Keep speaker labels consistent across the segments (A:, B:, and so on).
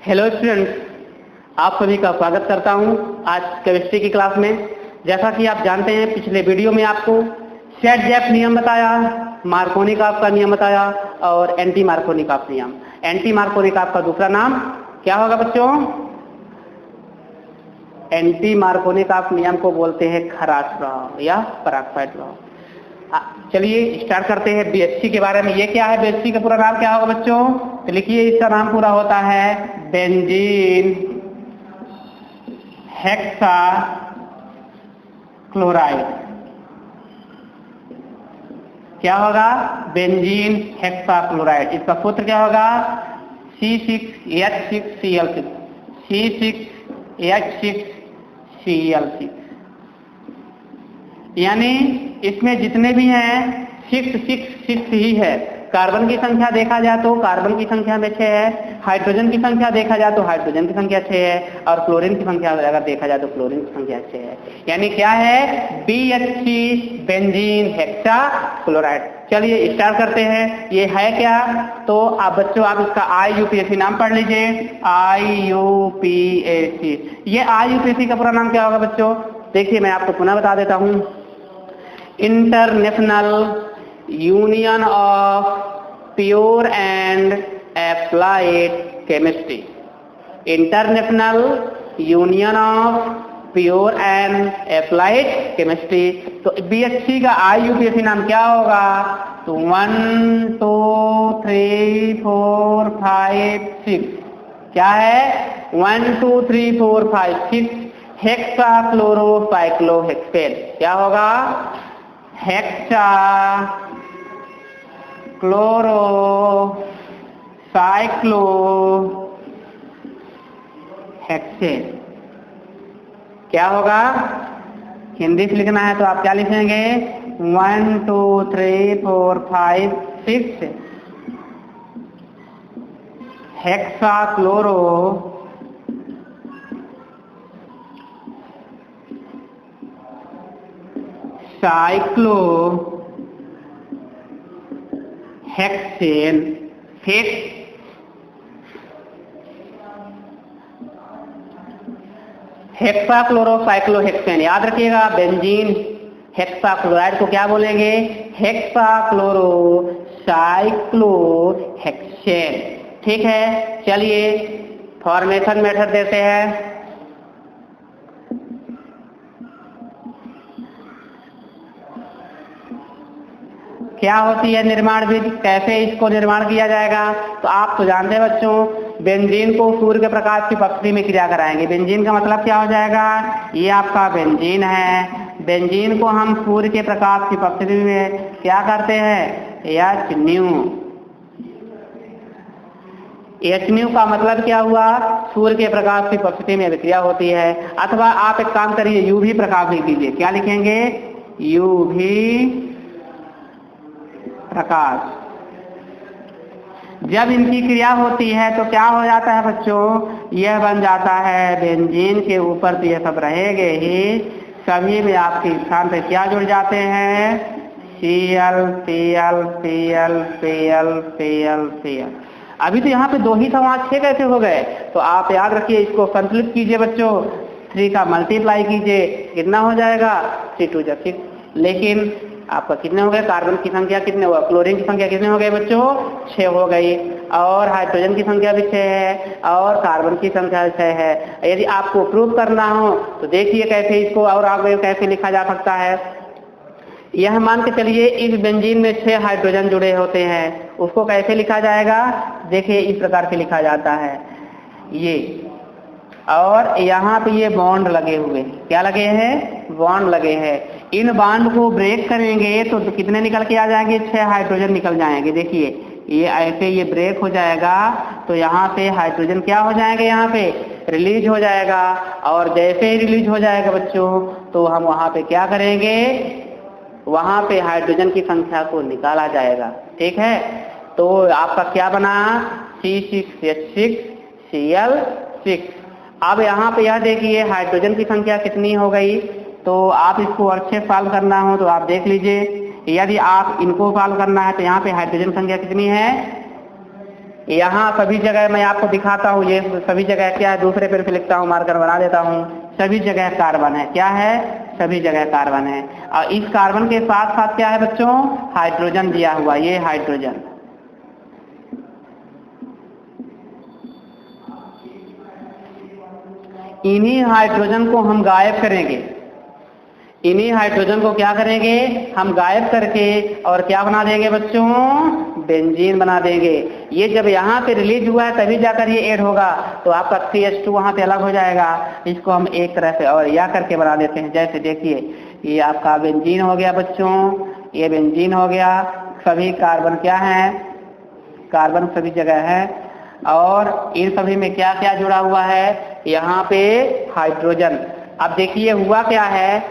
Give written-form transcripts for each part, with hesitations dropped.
A: Hello students, आप सभी का स्वागत करता हूं आज केमिस्ट्री की क्लास में। जैसा कि आप जानते हैं, पिछले वीडियो में आपको सेट-जेफ नियम बताया, मार्कोनिकॉफ का नियम बताया और एंटी मार्कोनिकॉफ नियम। एंटी मार्कोनिकॉफ का दूसरा नाम क्या होगा बच्चों? एंटी मार्कोनिकॉफ नियम को बोलते हैं खराश लॉ या पराक्साइड लॉ। चलिए स्टार्ट करते हैं BHC के बारे में। ये क्या है? BHC का पूरा नाम क्या होगा बच्चों? तो लिखिए, इसका नाम पूरा होता है बेंजीन हेक्सा क्लोराइड। क्या होगा? Benzene hexa chloride. इसका सूत्र क्या होगा? C6H6Cl6 C6H6Cl6। यानी इसमें जितने भी हैं 6 ही है। कार्बन की संख्या देखा जाए तो कार्बन की संख्या में 6 है, हाइड्रोजन की संख्या देखा जाए तो हाइड्रोजन की संख्या 6 है और क्लोरीन की संख्या अगर देखा जाए तो क्लोरीन की संख्या 6 है। यानी क्या है? BHC benzene hexa chloride. चलिए स्टार्ट करते हैं। ये है क्या? तो आप बच्चों आप इसका IUPAC नाम पढ़ लीजिए। IUPAC। ये IUPAC का पूरा नाम क्या होगा बच्चों? देखिए मैं आपको पुनः बता देता हूं। International union of pure and applied chemistry. International union of pure and applied chemistry. तो BHC का IUPAC नाम क्या होगा? तो 1 2 3 4 5 6 क्या है? 1 2 3 4 5 6 हेक्सा क्लोरोसाइक्लोहेक्सेन। क्या होगा? हेक्सा क्लोरोसाइक्लोहेक्सेन। क्या होगा? हिंदी से लिखना है तो आप क्या लिखेंगे? 1 2 3 4 5 6 हेक्सा क्लोरो साइक्लोहेक्सेन। ठीक, हेक्सा क्लोरोसाइक्लोहेक्सेन याद रखिएगा। बेंजीन हेक्सा क्लोराइड को क्या बोलेंगे? हेक्सा क्लोरोसाइक्लोहेक्सेन। ठीक है, चलिए फॉर्मेशन मेथड देते हैं। क्या होती है निर्माण विधि, कैसे इसको निर्माण किया जाएगा? तो आप तो जानते हैं बच्चों, बेंजीन को सूर्य के प्रकाश की उपस्थिति में क्रिया कराएंगे। बेंजीन का मतलब क्या हो जाएगा? ये आपका बेंजीन है। बेंजीन को हम सूर्य के प्रकाश की उपस्थिति में क्या करते हैं? HNu का मतलब क्या हुआ? सूर्य के प्रकाश की उपस्थिति में अभिक्रिया होती है। अथवा आप एक काम करिए, UV प्रकाश लिख दीजिए। क्या लिखेंगे? UV प्रकाश। जब इनकी क्रिया होती है तो क्या हो जाता है बच्चों? यह बन जाता है बेंजीन के ऊपर तो ये सब रहेंगे ही, सभी में आपके स्थान पे क्या जुड़ जाते हैं? Cl Cl Cl Cl Cl Cl। अभी तो यहाँ पे 2 ही था, वहां 6 कैसे हो गए? तो आप याद रखिए, इसको संतुलित कीजिए बच्चों। 3 का मल्टीप्लाई कीजिए, कितना हो जाएगा? 3 2 6। लेकिन आपका कितने हो गए? कार्बन की संख्या कितने हुआ? क्लोरीन की संख्या कितने हो गए बच्चों? 6 हो गई। और हाइड्रोजन की संख्या भी 6 है और कार्बन की संख्या 6 है। यदि आपको प्रूव करना हो तो देखिए कैसे इसको और आगे कैसे लिखा जा सकता है। यह मान के चलिए इस बेंजीन में 6 हाइड्रोजन जुड़े होते हैं, उसको कैसे लिखा जाएगा? देखिए इस प्रकार से लिखा जाता है ये, और यहाँ पे ये बॉन्ड लगे हुए। क्या लगे हैं? बॉन्ड लगे हैं। इन बॉन्ड को ब्रेक करेंगे तो कितने निकल के आ जाएंगे? 6 हाइड्रोजन निकल जाएंगे। देखिए ये ऐसे ये ब्रेक हो जाएगा तो यहाँ पे हाइड्रोजन क्या हो जाएंगे? यहाँ पे रिलीज हो जाएगा। और जैसे ही रिलीज हो जाएगा बच्चों तो हम वहाँ पे क्या करेंगे? वहाँ पे हाइड्रोजन की संख्या को निकाला जाएगा। ठीक है, तो आपका क्या बना? C6H6Cl6। अब यहाँ पे यह देखिए हाइड्रोजन की संख्या कितनी हो गई? तो आप इसको अच्छे सॉल्व करना हो तो आप देख लीजिए। यदि आप इनको सॉल्व करना है तो यहाँ पे हाइड्रोजन संख्या कितनी है? यहाँ सभी जगह मैं आपको दिखाता हूँ, ये सभी जगह क्या है, दूसरे पेज पे लिखता हूँ, मार्कर बना देता हूँ। सभी जगह कार्बन है, क्या है, सभी जगह कार्बन है। और इस कार्बन के साथ साथ क्या है बच्चों, हाइड्रोजन दिया हुआ, ये हाइड्रोजन। इन्हीं हाइड्रोजन को हम गायब करेंगे, इन्हीं हाइड्रोजन को क्या करेंगे, हम गायब करके और क्या बना देंगे बच्चों, बेंजीन बना देंगे। ये जब यहाँ पे रिलीज हुआ है तभी जाकर ये ऐड होगा, तो आपका CH2 वहाँ पे अलग हो जाएगा। इसको हम एक तरह से और या करके बना देते हैं। जैसे देखिए ये आपका बेंजीन हो गया बच्चों, ये बेंजीन हो गया। सभी कार्बन क्या है, कार्बन सभी जगह है। और इन सभी में क्या क्या जुड़ा हुआ है, यहाँ पे हाइड्रोजन। अब देखिए हुआ क्या है,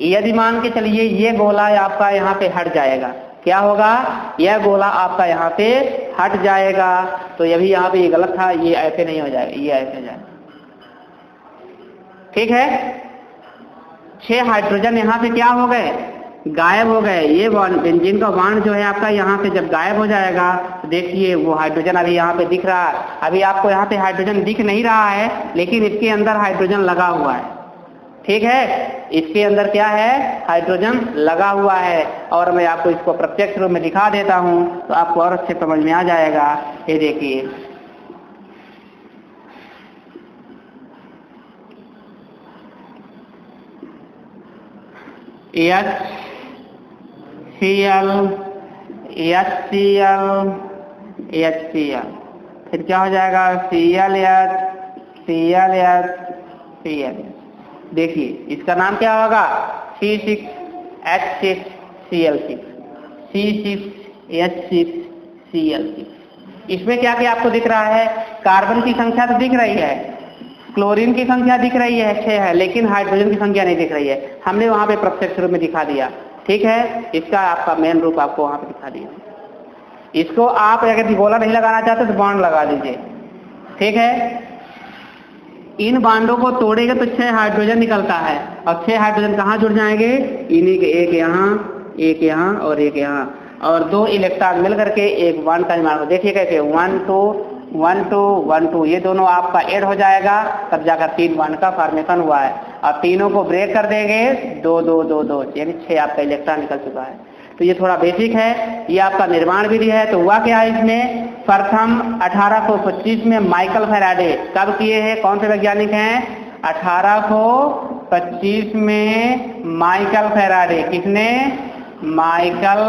A: यदि मान के चलिए ये गोला आपका यहाँ पे हट जाएगा, क्या होगा, यह गोला आपका यहाँ पे हट जाएगा। तो ये भी यहाँ पे ये गलत था, ये ऐसे नहीं हो जाएगा, ये ऐसे जाएगा, ठीक है। 6 हाइड्रोजन यहाँ पे क्या हो गए, गायब हो गए। ये बेंजीन का बॉन्ड जो है आपका यहाँ पे जब गायब हो जाएगा तो देखिए वो हाइड्रोजन अभी यहाँ पे दिख रहा है। अभी आपको यहाँ पे हाइड्रोजन दिख नहीं रहा है, लेकिन इसके अंदर हाइड्रोजन लगा हुआ है, ठीक है। इसके अंदर क्या है, हाइड्रोजन लगा हुआ है। और मैं आपको इसको प्रत्यक्ष रूप में दिखा देता हूं तो आपको और अच्छे समझ में आ जाएगा। ये देखिए HCl, HCl, HCl, फिर क्या हो जाएगा, ClH, ClH, ClH। देखिए इसका नाम क्या होगा, C6H6Cl6, C6H6Cl6। इसमें क्या क्या आपको दिख रहा है, कार्बन की संख्या तो दिख रही है, क्लोरीन की संख्या दिख रही है 6 है, लेकिन हाइड्रोजन की संख्या नहीं दिख रही है। हमने वहां पे प्रत्यक्ष रूप में दिखा दिया, ठीक है। इसका आपका मेन रूप आपको वहां पे दिखा दिया। इसको आप अगर गोला नहीं लगाना चाहते तो बॉन्ड लगा दीजिए, ठीक है। इन बांडों को तोड़ेंगे तो 6 हाइड्रोजन निकलता है, और 6 हाइड्रोजन कहाँ जुड़ जाएंगे, इन्हीं के एक यहाँ और एक यहाँ, और 2 इलेक्ट्रॉन मिल करके एक बॉन्ड का निर्माण हो। देखिए कैसे 1 2 1 2 1 2, ये दोनों आपका ऐड हो जाएगा, तब जाकर 3 बॉन्ड का फॉर्मेशन हुआ है। और तीनों को ब्रेक कर देंगे 2 2 2 2, यानी 6 आपका इलेक्ट्रॉन निकल चुका है। तो ये थोड़ा बेसिक है, ये आपका निर्माण विधि है। तो हुआ क्या है इसमें, प्रथम 1825 में माइकल फैराडे कब किए हैं, कौन से वैज्ञानिक हैं, 1825 में माइकल फैराडे, किसने, माइकल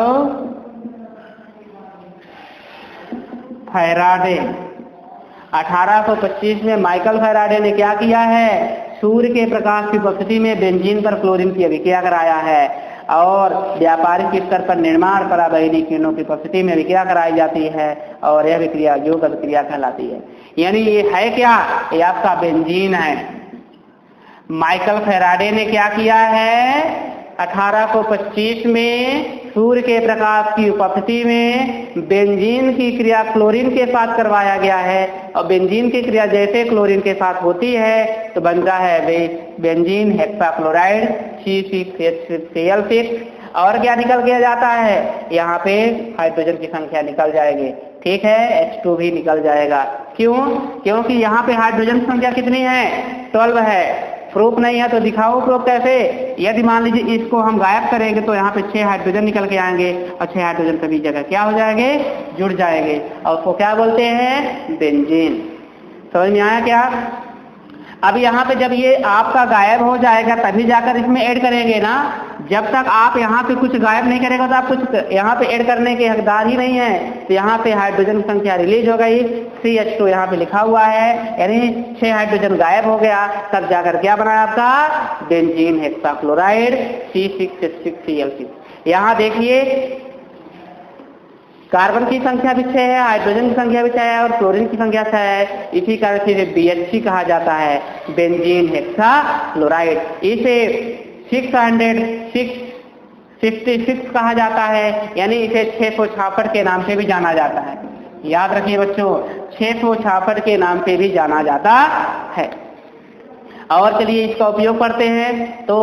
A: फैराडे। 1825 में माइकल फैराडे ने क्या किया है, सूर्य के प्रकाश की उपस्थिति में बेंजीन पर क्लोरीन की अभिक्रिया कराया है। और व्यापारिक स्तर पर निर्माण पराबैंगनी किरणों की उपस्थिति में अभिक्रिया कराई जाती है, और यह अभिक्रिया योग अभिक्रिया कहलाती है। यानी ये है क्या, ये आपका बेंजीन है। माइकल फैराडे ने क्या किया है, 1825 में सूर्य के प्रकाश की उपस्थिति में बेंजीन की क्रिया क्लोरीन के साथ करवाया गया है, और बेंजीन की क्रिया जैसे क्लोरीन के साथ होती है तो बनता है बेंजीन हेक्साक्लोराइड C6H6Cl6। और क्या निकल के जाता है, यहाँ पे हाइड्रोजन की संख्या निकल जाएगी, ठीक है, H2 भी निकल जाएगा। क्यों, क्योंकि यहाँ पे हाइड्रोजन की संख्या कितनी है, 12 है। प्रूफ नहीं है तो दिखाओ प्रूफ कैसे। यदि मान लीजिए इसको हम गायब करेंगे तो यहाँ पे 6 हाइड्रोजन निकल के आएंगे, और 6 हाइड्रोजन सभी जगह क्या हो जाएंगे, जुड़ जाएंगे, और उसको क्या बोलते हैं, बेंजीन। समझ में आया क्या। अब यहाँ पे जब ये आपका गायब हो जाएगा तभी जाकर इसमें ऐड करेंगे ना। जब तक आप यहाँ पे कुछ गायब नहीं करेगा तो आप कुछ यहाँ पे ऐड करने के हकदार ही नहीं है। तो यहाँ पे हाइड्रोजन की संख्या रिलीज हो गई, CH2 यहाँ पे लिखा हुआ है, यानी 6 हाइड्रोजन गायब हो गया, तब जाकर क्या बना आपका, बेंजीन हेक्साक्लोराइड C6H6Cl6। यहाँ देखिए कार्बन की संख्या भी 6 है, हाइड्रोजन की संख्या भी 6 है, और क्लोरीन की संख्या 6 है। इसी कारण से BHC कहा जाता है, बेंजीन हेक्साक्लोराइड। इसे 656 कहा जाता है, यानी इसे 666 के नाम से भी जाना जाता है। याद रखिए बच्चों, 666 के नाम से भी जाना जाता है। और चलिए इसका उपयोग करते हैं। तो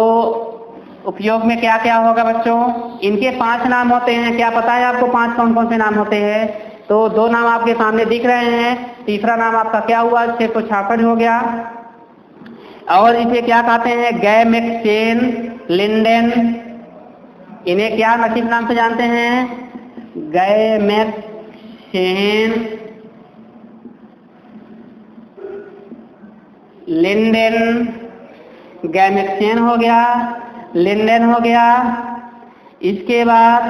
A: उपयोग में क्या क्या होगा बच्चों, इनके 5 नाम होते हैं। क्या पता है आपको 5 कौन कौन से नाम होते हैं, तो 2 नाम आपके सामने दिख रहे हैं। तीसरा नाम आपका क्या हुआ? 666 हो गया। और इसे क्या कहते हैं? गैमेक्सेन, लिंडेन, इन्हें क्या नसीब नाम से जानते हैं? गैमेक्सेन, लिंडेन, गैमेक्सेन हो गया, लिंडेन हो गया। इसके बाद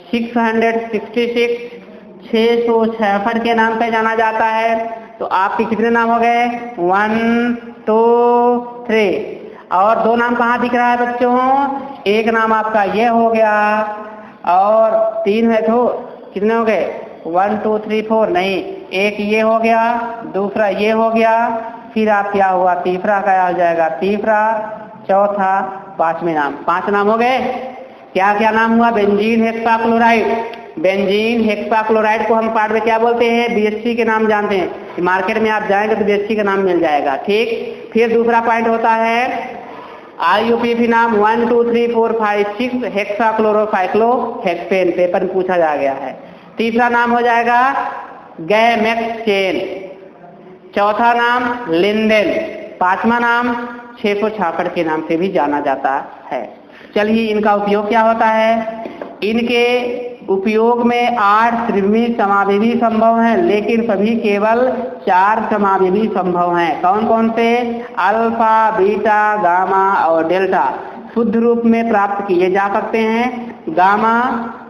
A: 666 के नाम पे जाना जाता है। तो आपके कितने नाम हो गए? 1 2 3। और 2 नाम कहाँ दिख रहा है बच्चों? एक नाम आपका ये हो गया और 3 है तो कितने हो गए? 1 2 3 4 नहीं, एक ये हो गया, दूसरा ये हो गया, फिर आप क्या हुआ? तीसरा क्या हो जाएगा? तीसरा, चौथा, 5वें नाम। 5 नाम हो गए। क्या क्या नाम हुआ? Benzene hexachloride. बेंजीन हेक्साक्लोराइड को हम पार्ट में क्या बोलते हैं? BHC के नाम जानते हैं। मार्केट में आप जाएंगे तो BHC का नाम मिल जाएगा। ठीक। फिर दूसरा पॉइंट होता है IUPAC नाम 1 2 3 4 5 6 हेक्साक्लोरोसाइक्लोहेक्सेन, पेपर में पूछा जा गया है। तीसरा नाम हो जाएगा गैमेक्सेन, चौथा नाम लिंडेन, 5वां नाम 666 के नाम से भी जाना जाता है। चलिए इनका उपयोग क्या होता है? इनके उपयोग में 8 त्रिविमी समावेशी संभव हैं, लेकिन सभी केवल 4 समावेशी संभव हैं। कौन कौन से? अल्फा, बीटा, गामा और डेल्टा शुद्ध रूप में प्राप्त किए जा सकते हैं। गामा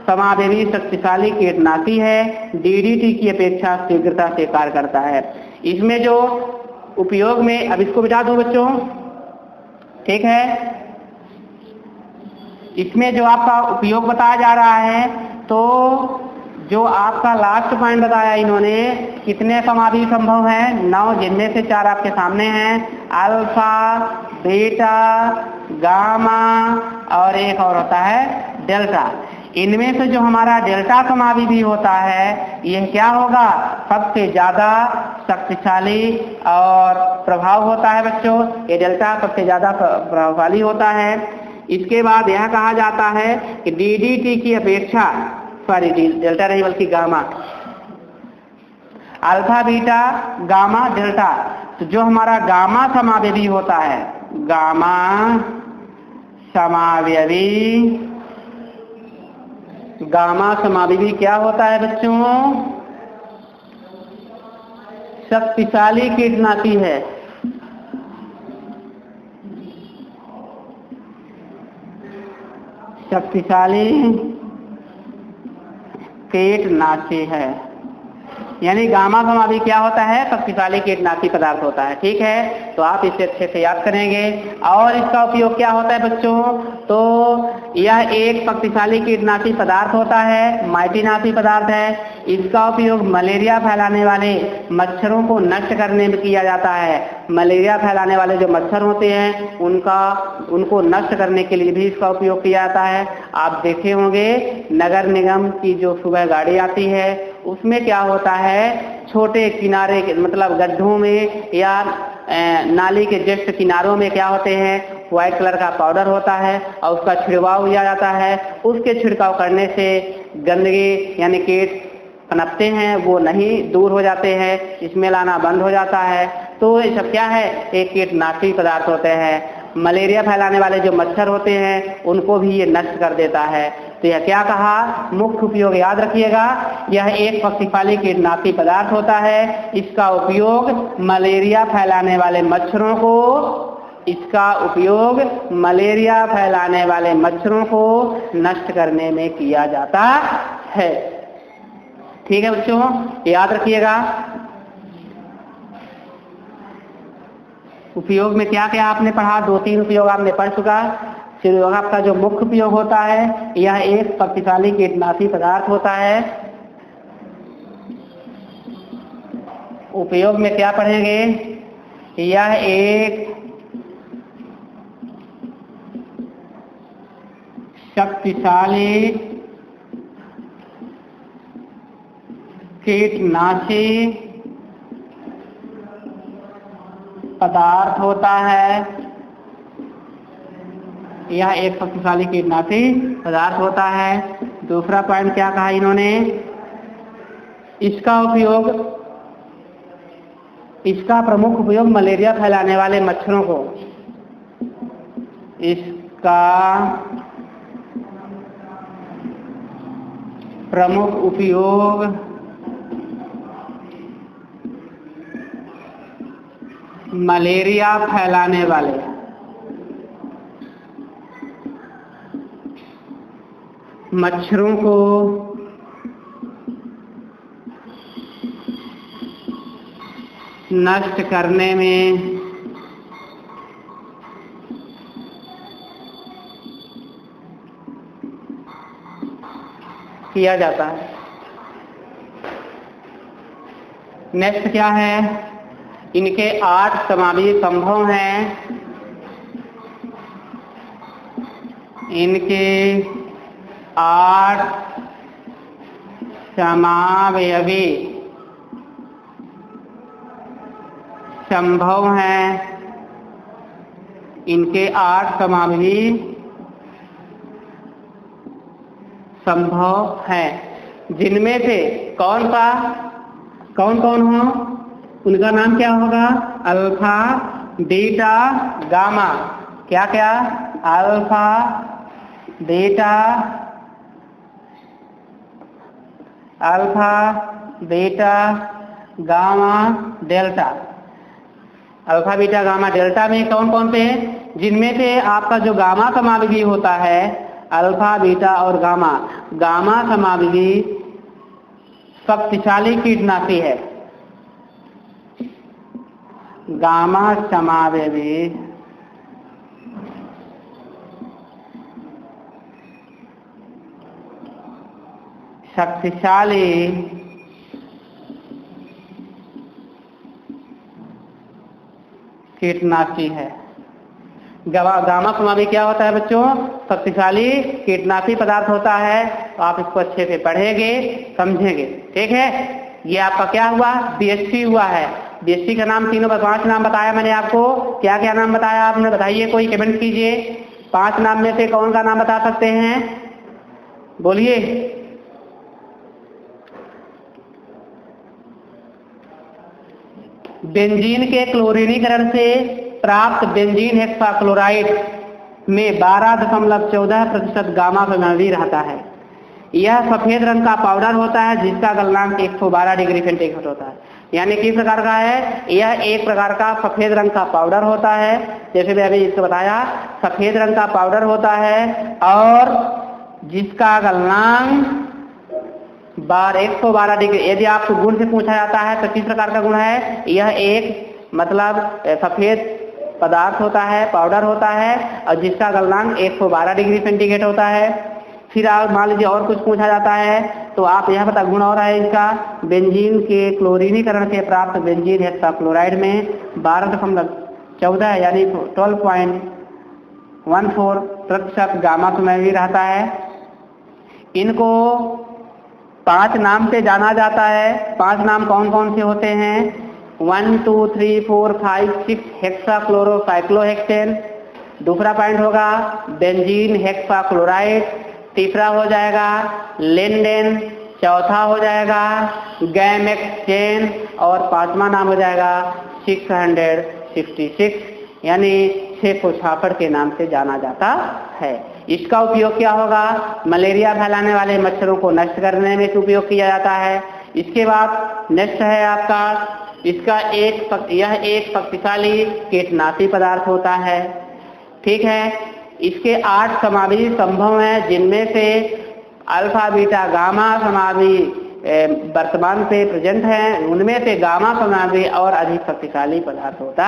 A: समावेशी शक्तिशाली कीटनाशी है, DDT की अपेक्षा शीघ्रता से कार्य करता है। इसमें जो उपयोग में, अब इसको बिठा दो बच्चों, ठीक है। इसमें जो आपका उपयोग बताया जा रहा है, तो जो आपका लास्ट पॉइंट बताया इन्होंने, कितने समावेशी संभव हैं? 9, जिनमें से 4 आपके सामने हैं, अल्फा, बीटा, गामा और एक और होता है डेल्टा। इनमें से जो हमारा डेल्टा समावेशी होता है, यह क्या होगा? सबसे ज्यादा शक्तिशाली और प्रभाव होता है बच्चों। ये डेल्टा सबसे ज्यादा प्रभावशाली होता है। इसके बाद यह कहा जाता है कि DDT की अपेक्षा, सॉरी डेल्टा नहीं बल्कि gamma, alpha, beta, gamma, delta, तो जो हमारा गामा समावेशी होता है, गामा समावेशी, गामा समावेशी क्या होता है बच्चों? शक्तिशाली कीटनाशी है। शक्तिशाली कीटनाशी है, यानी गामा समावेशी क्या होता है? शक्तिशाली कीटनाशी पदार्थ होता है। ठीक है, तो आप इसे अच्छे से याद करेंगे। और इसका उपयोग क्या होता है बच्चों? तो यह एक शक्तिशाली कीटनाशी पदार्थ होता है, माइटिनाशी पदार्थ है। इसका उपयोग मलेरिया फैलाने वाले मच्छरों को नष्ट करने में किया जाता है। मलेरिया फैलाने वाले जो मच्छर होते हैं उनको नष्ट करने के लिए भी इसका उपयोग किया जाता है। आप देखे होंगे नगर निगम की जो सुबह गाड़ी आती है, उसमें क्या होता है, छोटे किनारे के मतलब गड्ढों में या नाली के जस्ट किनारों में क्या होते हैं, व्हाइट कलर का पाउडर होता है और उसका छिड़काव किया जाता है। उसके छिड़काव करने से गंदगी यानी कीट पनपते हैं वो नहीं दूर हो जाते हैं, स्मेल आना बंद हो जाता है। तो ये सब क्या है, एक कीटनाशी पदार्थ होते हैं। मलेरिया फैलाने वाले जो मच्छर होते हैं उनको भी ये नष्ट कर देता है। तो यह क्या कहा, मुख्य उपयोग याद रखिएगा, यह एक शक्तिशाली कीटनाशी पदार्थ होता है। इसका उपयोग मलेरिया फैलाने वाले मच्छरों को नष्ट करने में किया जाता है। ठीक है बच्चों, याद रखिएगा। उपयोग में क्या क्या आपने पढ़ा, 2-3 उपयोग आपने पढ़ चुका। फिर आपका जो मुख्य उपयोग होता है, यह एक शक्तिशाली कीटनाशी पदार्थ होता है। उपयोग में क्या पढ़ेंगे, यह एक शक्तिशाली कीटनाशी पदार्थ होता है। यह एक शक्तिशाली कीटनाशी पदार्थ होता है। दूसरा पॉइंट क्या कहा इन्होंने, इसका प्रमुख उपयोग मलेरिया फैलाने वाले मच्छरों को, इसका प्रमुख उपयोग मलेरिया फैलाने वाले मच्छरों को नष्ट करने में किया जाता है। नेक्स्ट क्या है? इनके 8 समावेशी संभव हैं। इनके 8 समावयवी संभव हैं। इनके 8 समावयवी संभव हैं, जिनमें से कौन कौन हो, उनका नाम क्या होगा? Alpha, beta, gamma. क्या क्या? Alpha, beta, gamma, delta. Alpha, beta, gamma, delta में कौन कौन से हैं? जिनमें से आपका जो गामा समावयवी होता है, अल्फा, बीटा और गामा। गामा समावयवी शक्तिशाली कीटनाशी है। गामा समावयवी शक्तिशाली कीटनाशी है। गामा समावयवी क्या होता है बच्चों? शक्तिशाली कीटनाशी पदार्थ होता है। तो आप इसको अच्छे से पढ़ेंगे, समझेंगे। ठीक है, ये आपका क्या हुआ? बीएससी हुआ है। बीएससी का नाम 5 नाम बताया मैंने आपको। क्या क्या नाम बताया आपने? बताइए, कोई कमेंट कीजिए। 5 नाम में से कौन सा नाम बता सकते हैं? बोलिए। बेंजीन के क्लोरीनीकरण से प्राप्त बेंजीन हेक्साक्लोराइड में 12.14% गामा समावयवी रहता है। यह सफेद रंग का पाउडर होता है, जिसका गलनांक 112 डिग्री सेंटीग्रेड होता है। यानी किस प्रकार का है? यह एक प्रकार का सफेद रंग का पाउडर होता है। जैसे मैंने इसको बताया, सफेद रंग का पाउडर होता है और जिसका गलनांक 112 डिग्री। यदि आपको गुण से पूछा जाता है तो किस प्रकार का गुण है? यह एक मतलब सफेद पदार्थ होता है, पाउडर होता है, और जिसका गलनांक 112 डिग्री सेंटीग्रेड होता है। फिर आप मान लीजिए और कुछ पूछा जाता है तो आप यह पता गुण और है इसका, बेंजीन के क्लोरीनीकरण से प्राप्त बेंजीन हेक्साक्लोराइड में 12.14 यानी 12.14% गामा समावयवी रहता है। इनको 5 नाम से जाना जाता है। 5 नाम कौन कौन से होते हैं? 1 2 3 4 5 6 हेक्साक्लोरोसाइक्लोहेक्सेन। दूसरा पॉइंट होगा बेंजीन हेक्साक्लोराइड। तीसरा हो जाएगा लिंडेन। चौथा हो जाएगा गैमेक्सेन। और 5वां नाम हो जाएगा 666 यानी 666 के नाम से जाना जाता है। इसका उपयोग क्या होगा? मलेरिया फैलाने वाले मच्छरों को नष्ट करने में उपयोग किया जाता है। इसके बाद नेक्स्ट है आपका, यह एक शक्तिशाली कीटनाशी पदार्थ होता है। ठीक है, इसके 8 समावयवी संभव हैं, जिनमें से अल्फा, बीटा, गामा समावयवी वर्तमान से प्रेजेंट हैं। उनमें से गामा समावयवी और अधिक शक्तिशाली पदार्थ होता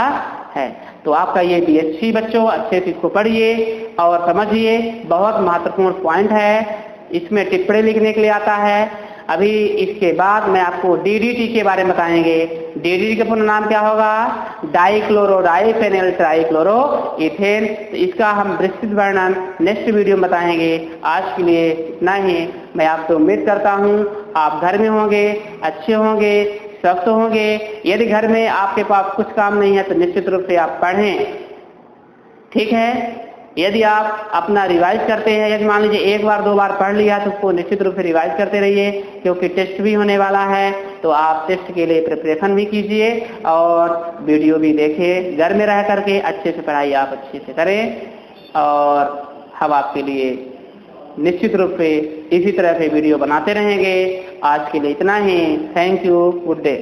A: है। तो आपका ये बीएससी बच्चों अच्छे से इसको पढ़िए और समझिए, बहुत महत्वपूर्ण पॉइंट है। इसमें टिप्पणी लिखने के लिए आता है। अभी इसके बाद मैं आपको डीडीटी के बारे में बताएंगे। डीडीटी का पूर्ण नाम क्या होगा? Dichloro diphenyl trichloro ethane. तो इसका हम विस्तृत वर्णन नेक्स्ट वीडियो में बताएंगे। आज के लिए इतना ही। मैं आपसे उम्मीद करता हूँ आप घर में होंगे, अच्छे होंगे, स्वस्थ होंगे। यदि घर में आपके पास कुछ काम नहीं है तो निश्चित रूप से आप पढ़ें। ठीक है, यदि आप अपना रिवाइज करते हैं, यदि मान लीजिए एक बार 2 बार पढ़ लिया तो उसको निश्चित रूप से रिवाइज करते रहिए, क्योंकि टेस्ट भी होने वाला है। तो आप टेस्ट के लिए प्रिपरेशन भी कीजिए और वीडियो भी देखिए। घर में रह करके अच्छे से पढ़ाई आप अच्छे से करें और हम आपके लिए निश्चित रूप से इसी तरह से वीडियो बनाते रहेंगे। आज के लिए इतना ही। Thank you. Good day.